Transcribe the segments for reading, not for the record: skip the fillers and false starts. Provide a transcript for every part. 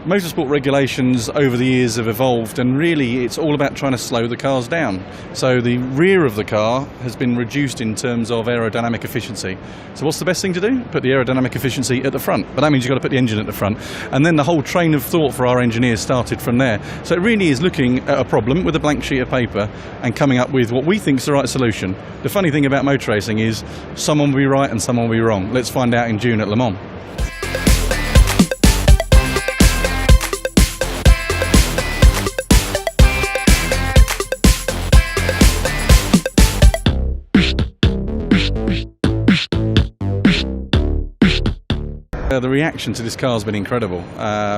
Motorsport regulations over the years have evolved, and really it's all about trying to slow the cars down. So the rear of the car has been reduced in terms of aerodynamic efficiency. So what's the best thing to do? Put the aerodynamic efficiency at the front, but that means you've got to put the engine at the front. And then the whole train of thought for our engineers started from there. So it really is looking at a problem with a blank sheet of paper and coming up with what we think is the right solution. The funny thing about motor racing is someone will be right and someone will be wrong. Let's find out in June at Le Mans. The reaction to this car has been incredible.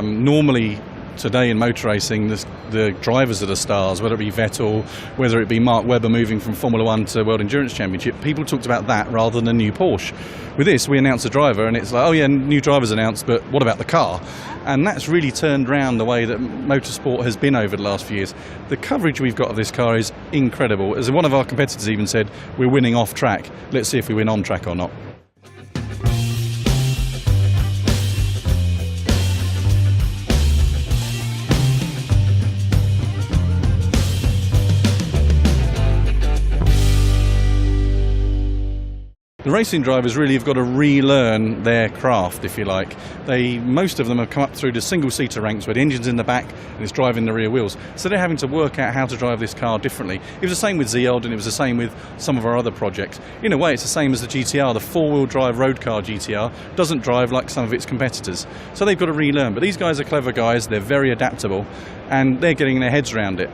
Normally today in motor racing, the drivers are the stars, whether it be Vettel, whether it be Mark Webber moving from Formula 1 to World Endurance Championship. People talked about that rather than a new Porsche. With this, we announce a driver and it's like, oh yeah, new driver's announced, but what about the car? And that's really turned around the way that motorsport has been over the last few years. The coverage we've got of this car is incredible. As one of our competitors even said, we're winning off track. Let's see if we win on track or not. The racing drivers really have got to relearn their craft, if you like. Most of them have come up through the single-seater ranks where the engine's in the back and it's driving the rear wheels. So they're having to work out how to drive this car differently. It was the same with Zield and it was the same with some of our other projects. In a way, it's the same as the GTR. The four-wheel drive road car GTR doesn't drive like some of its competitors. So they've got to relearn. But these guys are clever guys, they're very adaptable, and they're getting their heads around it.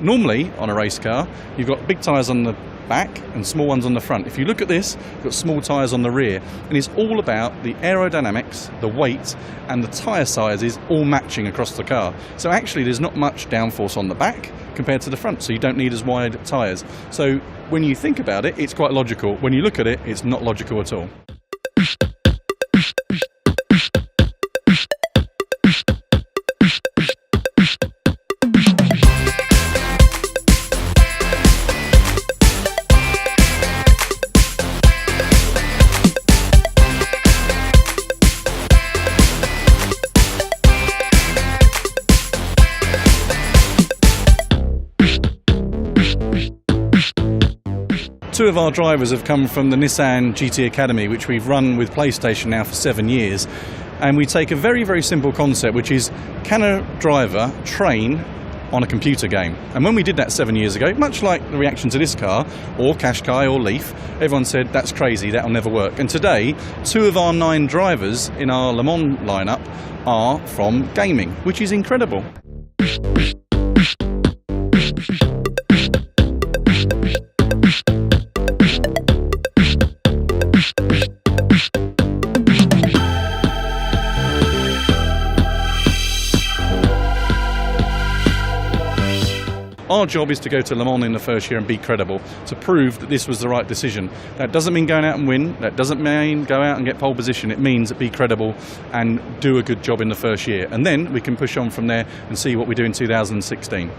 Normally, on a race car, you've got big tyres on the back and small ones on the front. If you look at this, you've got small tyres on the rear. And it's all about the aerodynamics, the weight, and the tyre sizes all matching across the car. So actually, there's not much downforce on the back compared to the front, so you don't need as wide tyres. So when you think about it, it's quite logical. When you look at it, it's not logical at all. Two of our drivers have come from the Nissan GT Academy, which we've run with PlayStation now for 7 years. And we take a very, very simple concept, which is, can a driver train on a computer game? And when we did that 7 years ago, much like the reaction to this car, or Qashqai or Leaf, everyone said, that's crazy, that'll never work. And today, 2 of our 9 drivers in our Le Mans lineup are from gaming, which is incredible. Our job is to go to Le Mans in the first year and be credible, to prove that this was the right decision. That doesn't mean going out and win, that doesn't mean go out and get pole position, it means be credible and do a good job in the first year. And then we can push on from there and see what we do in 2016.